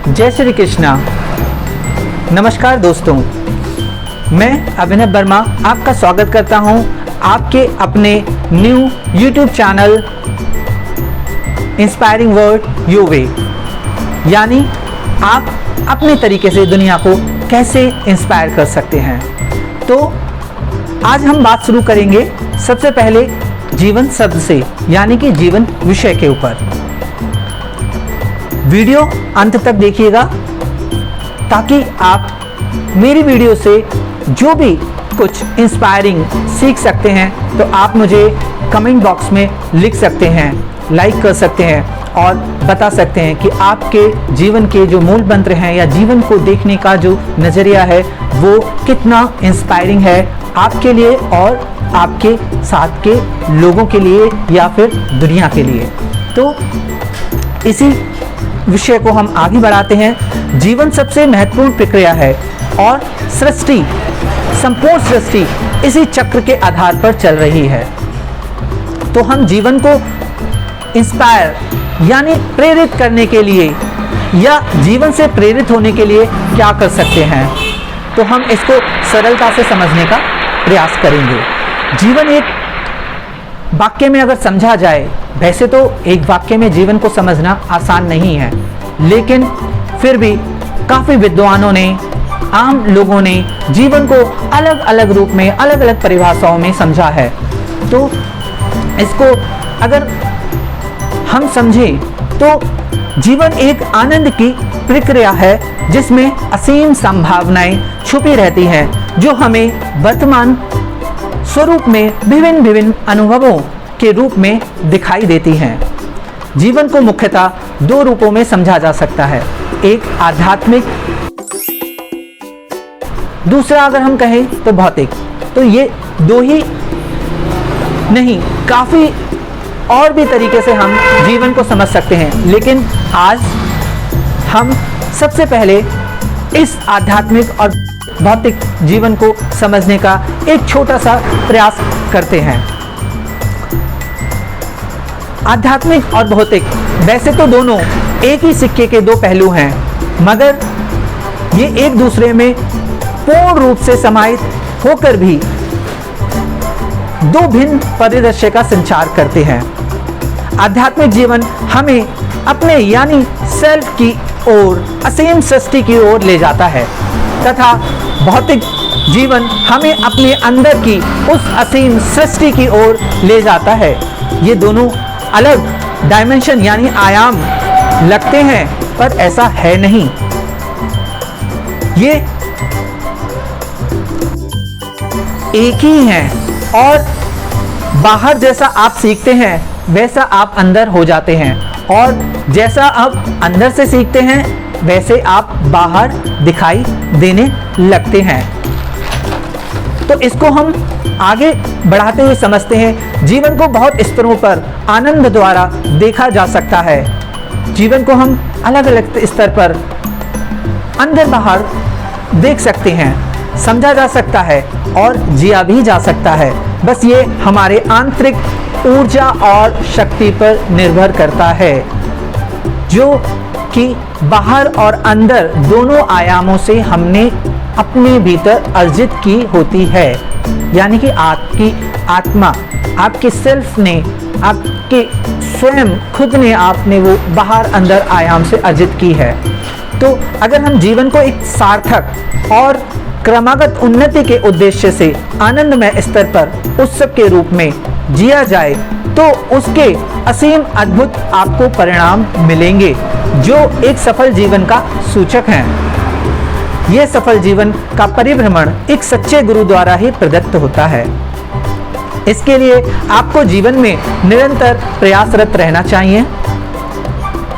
जय श्री कृष्णा। नमस्कार दोस्तों, मैं अभिनव वर्मा आपका स्वागत करता हूं आपके अपने new YouTube channel inspiring word your way, यानी आप अपने तरीके से दुनिया को कैसे इंस्पायर कर सकते हैं। तो आज हम बात शुरू करेंगे सबसे पहले जीवन शब्द से, यानी कि जीवन विषय के ऊपर। वीडियो अंत तक देखिएगा ताकि आप मेरी वीडियो से जो भी कुछ इंस्पायरिंग सीख सकते हैं तो आप मुझे कमेंट बॉक्स में लिख सकते हैं, लाइक कर सकते हैं और बता सकते हैं कि आपके जीवन के जो मूल मंत्र हैं या जीवन को देखने का जो नज़रिया है वो कितना इंस्पायरिंग है आपके लिए और आपके साथ के लोगों के लिए या फिर दुनिया के लिए। तो इसी विषय को हम आगे बढ़ाते हैं। जीवन सबसे महत्वपूर्ण प्रक्रिया है और सृष्टि, संपूर्ण सृष्टि इसी चक्र के आधार पर चल रही है। तो हम जीवन को इंस्पायर यानी प्रेरित करने के लिए या जीवन से प्रेरित होने के लिए क्या कर सकते हैं, तो हम इसको सरलता से समझने का प्रयास करेंगे। जीवन एक वाक्य में अगर समझा जाए, वैसे तो एक वाक्य में जीवन को समझना आसान नहीं है, लेकिन फिर भी काफ़ी विद्वानों ने, आम लोगों ने जीवन को अलग अलग रूप में, अलग अलग परिभाषाओं में समझा है। तो इसको अगर हम समझें तो जीवन एक आनंद की प्रक्रिया है जिसमें असीम संभावनाएं छुपी रहती हैं, जो हमें वर्तमान स्वरूप में विभिन्न विभिन्न अनुभवों के रूप में दिखाई देती हैं। जीवन को मुख्यतः दो रूपों में समझा जा सकता है, एक आध्यात्मिक, दूसरा अगर हम कहें तो भौतिक। तो ये दो ही नहीं, काफ़ी और भी तरीके से हम जीवन को समझ सकते हैं, लेकिन आज हम सबसे पहले इस आध्यात्मिक और भौतिक जीवन को समझने का एक छोटा सा प्रयास करते हैं। आध्यात्मिक और भौतिक वैसे तो दोनों एक ही सिक्के के दो पहलू हैं, मगर ये एक दूसरे में पूर्ण रूप से समाहित होकर भी दो भिन्न परिदृश्य का संचार करते हैं। आध्यात्मिक जीवन हमें अपने यानी सेल्फ की ओर, असीम सृष्टि की ओर ले जाता है, तथा भौतिक जीवन हमें अपने अंदर की उस असीम सृष्टि की ओर ले जाता है। ये दोनों अलग डायमेंशन यानी आयाम लगते हैं, पर ऐसा है नहीं। ये एक ही हैं और बाहर जैसा आप सीखते हैं वैसा आप अंदर हो जाते हैं, और जैसा आप अंदर से सीखते हैं वैसे आप बाहर दिखाई देने लगते हैं। तो इसको हम आगे बढ़ाते हुए समझते हैं। जीवन को बहुत स्तरों पर आनंद द्वारा देखा जा सकता है। जीवन को हम अलग अलग स्तर पर अंदर बाहर देख सकते हैं, समझा जा सकता है और जिया भी जा सकता है। बस ये हमारे आंतरिक ऊर्जा और शक्ति पर निर्भर करता है, जो कि बाहर और अंदर दोनों आयामों से हमने अपने भीतर अर्जित की होती है। यानी कि आपकी आत्मा, आपके सेल्फ ने, आपके स्वयं खुद ने, आपने वो बाहर अंदर आयाम से अर्जित की है। तो अगर हम जीवन को एक सार्थक और क्रमागत उन्नति के उद्देश्य से आनंदमय स्तर पर उत्सव के रूप में जिया जाए तो उसके असीम अद्भुत आपको परिणाम मिलेंगे, जो एक सफल जीवन का सूचक हैं। यह सफल जीवन का परिभ्रमण एक सच्चे गुरु द्वारा ही प्रदत्त होता है। इसके लिए आपको जीवन में निरंतर प्रयासरत रहना चाहिए।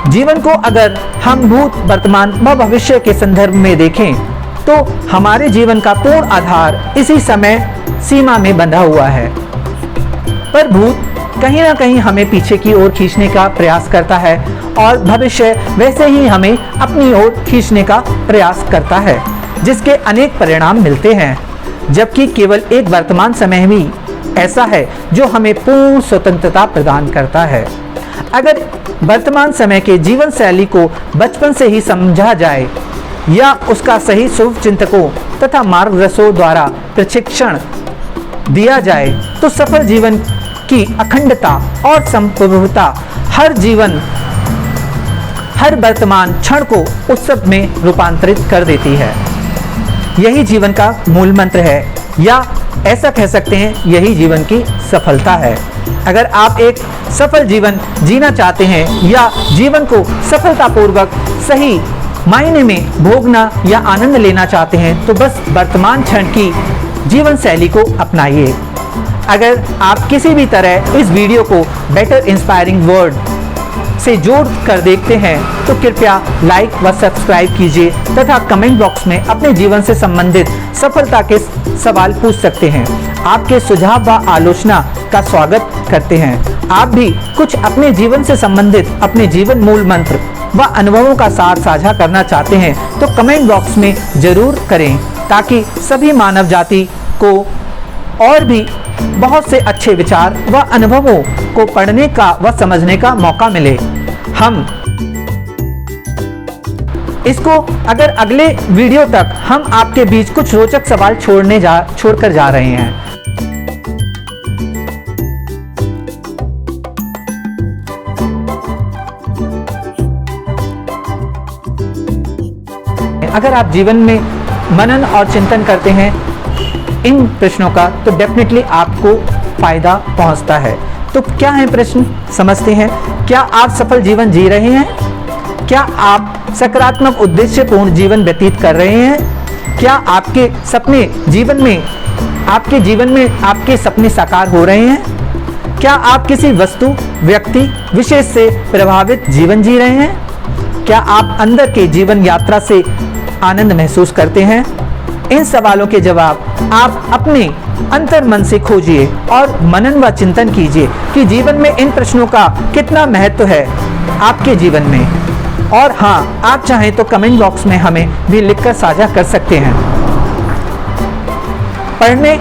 जीवन को अगर हम भूत, वर्तमान व भविष्य के संदर्भ में देखें तो हमारे जीवन का पूर्ण आधार इसी समय सीमा में बंधा हुआ है, पर भूत कहीं ना कहीं हमें पीछे की ओर खींचने का प्रयास करता है और भविष्य वैसे ही हमें अपनी ओर खींचने का प्रयास करता है, जिसके अनेक परिणाम मिलते हैं। जबकि केवल एक वर्तमान समय भी ऐसा है जो हमें पूर्ण स्वतंत्रता प्रदान करता है। अगर वर्तमान समय के जीवन शैली को बचपन से ही समझा जाए या उसका सही शुभ चिंतकों तथा मार्गदर्शकों द्वारा प्रशिक्षण दिया जाए तो सफल जीवन की अखंडता और संपूर्णता हर वर्तमान क्षण को उत्सव में रूपांतरित कर देती है। यही जीवन का मूल मंत्र है, या ऐसा कह सकते हैं यही जीवन की सफलता है। अगर आप एक सफल जीवन जीना चाहते हैं या जीवन को सफलतापूर्वक सही मायने में भोगना या आनंद लेना चाहते हैं तो बस वर्तमान क्षण की जीवन शैली को अपनाइए। अगर आप किसी भी तरह इस वीडियो को बेटर इंस्पायरिंग वर्ड से जोड़ कर देखते हैं तो कृपया लाइक व सब्सक्राइब कीजिए तथा कमेंट बॉक्स में अपने जीवन से संबंधित सफलता के सवाल पूछ सकते हैं। आपके सुझाव व आलोचना का स्वागत करते हैं। आप भी कुछ अपने जीवन से संबंधित अपने जीवन मूल मंत्र व अनुभवों का सार साझा करना चाहते हैं तो कमेंट बॉक्स में जरूर करें, ताकि सभी मानव जाति को और भी बहुत से अच्छे विचार व अनुभवों को पढ़ने का व समझने का मौका मिले। हम इसको अगर अगले वीडियो तक हम आपके बीच कुछ रोचक सवाल छोड़कर जा रहे हैं। अगर आप जीवन में मनन और चिंतन करते हैं इन प्रश्नों का तो डेफिनेटली आपको फायदा पहुंचता है। तो क्या है प्रश्न, समझते हैं। क्या आप सफल जीवन जी रहे हैं? क्या आप सकारात्मक उद्देश्यपूर्ण जीवन व्यतीत कर रहे हैं? क्या आपके जीवन में आपके सपने साकार हो रहे हैं? क्या आप किसी वस्तु व्यक्ति विशेष से प्रभावित जीवन जी रहे हैं? क्या आप अंदर के जीवन यात्रा से आनंद महसूस करते हैं? इन सवालों के जवाब आप अपने अंतर मन से खोजिए और मनन व चिंतन कीजिए कि जीवन में इन प्रश्नों का कितना महत्व है आपके जीवन में। और हाँ, आप चाहें तो कमेंट बॉक्स में हमें भी लिखकर साझा कर सकते हैं। पढ़ने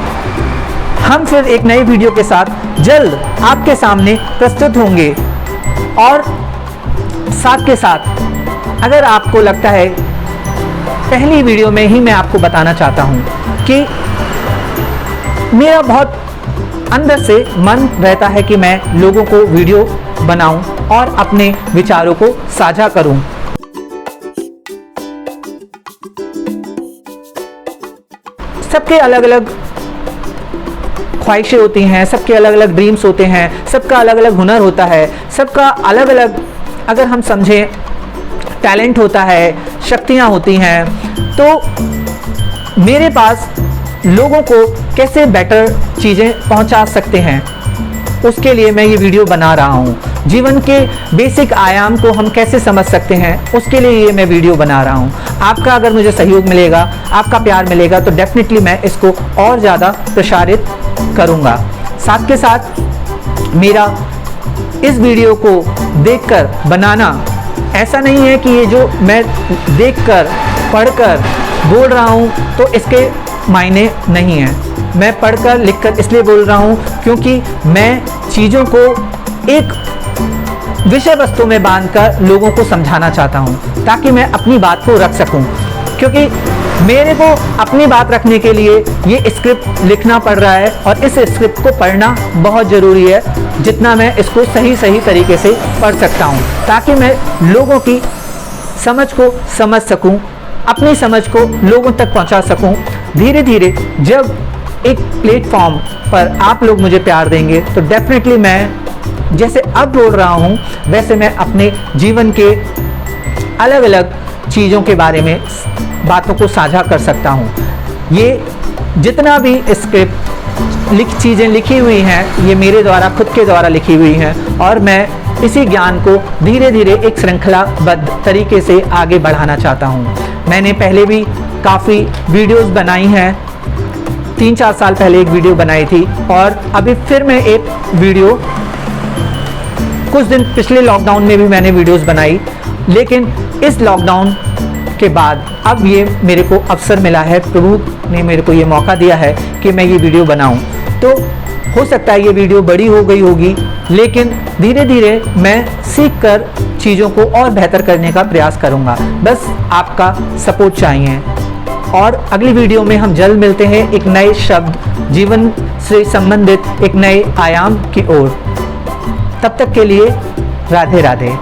हम फिर एक नई वीडियो के साथ जल्द आपके सामने प्रस्तुत होंगे। और साथ के साथ अगर आपको लगता है, पहली वीडियो में ही मैं आपको बताना चाहता हूं कि मेरा बहुत अंदर से मन रहता है कि मैं लोगों को वीडियो बनाऊं और अपने विचारों को साझा करूं। सबके अलग अलग ख्वाहिशें होती हैं, सबके अलग अलग ड्रीम्स होते हैं, सबका अलग अलग हुनर होता है, सबका अलग अलग, अगर हम समझें, टैलेंट होता है, शक्तियाँ होती हैं। तो मेरे पास लोगों को कैसे बेटर चीज़ें पहुंचा सकते हैं, उसके लिए मैं ये वीडियो बना रहा हूँ। जीवन के बेसिक आयाम को हम कैसे समझ सकते हैं, उसके लिए ये मैं वीडियो बना रहा हूँ। आपका अगर मुझे सहयोग मिलेगा, आपका प्यार मिलेगा तो डेफिनेटली मैं इसको और ज़्यादा प्रसारित करूँगा। साथ के साथ मेरा इस वीडियो को देखकर बनाना ऐसा नहीं है कि ये जो मैं देखकर पढ़कर बोल रहा हूँ तो इसके मायने नहीं है। मैं पढ़कर लिखकर इसलिए बोल रहा हूँ क्योंकि मैं चीज़ों को एक विषय वस्तु में बांधकर लोगों को समझाना चाहता हूँ, ताकि मैं अपनी बात को रख सकूँ। क्योंकि मेरे को अपनी बात रखने के लिए ये स्क्रिप्ट लिखना पड़ रहा है और इस स्क्रिप्ट को पढ़ना बहुत ज़रूरी है, जितना मैं इसको सही तरीके से पढ़ सकता हूँ, ताकि मैं लोगों की समझ को समझ सकूँ, अपनी समझ को लोगों तक पहुँचा सकूँ। धीरे धीरे जब एक प्लेटफॉर्म पर आप लोग मुझे प्यार देंगे तो डेफिनेटली मैं जैसे अब बोल रहा हूँ वैसे मैं अपने जीवन के अलग अलग चीज़ों के बारे में बातों को साझा कर सकता हूँ। ये जितना भी स्क्रिप्ट चीज़ें लिखी हुई हैं ये मेरे द्वारा, खुद के द्वारा लिखी हुई हैं, और मैं इसी ज्ञान को धीरे धीरे एक श्रृंखलाबद्ध तरीके से आगे बढ़ाना चाहता हूँ। मैंने पहले भी काफ़ी वीडियोस बनाई हैं, 3-4 साल पहले एक वीडियो बनाई थी और अभी फिर मैं एक वीडियो, कुछ दिन पिछले लॉकडाउन में भी मैंने वीडियोस बनाई, लेकिन इस लॉकडाउन के बाद अब ये मेरे को अवसर मिला है, प्रभु ने मेरे को ये मौका दिया है कि मैं ये वीडियो बनाऊं। तो हो सकता है ये वीडियो बड़ी हो गई होगी, लेकिन धीरे धीरे मैं सीख कर चीज़ों को और बेहतर करने का प्रयास करूँगा। बस आपका सपोर्ट चाहिए। और अगली वीडियो में हम जल्द मिलते हैं एक नए शब्द, जीवन से संबंधित एक नए आयाम की ओर। तब तक के लिए राधे राधे।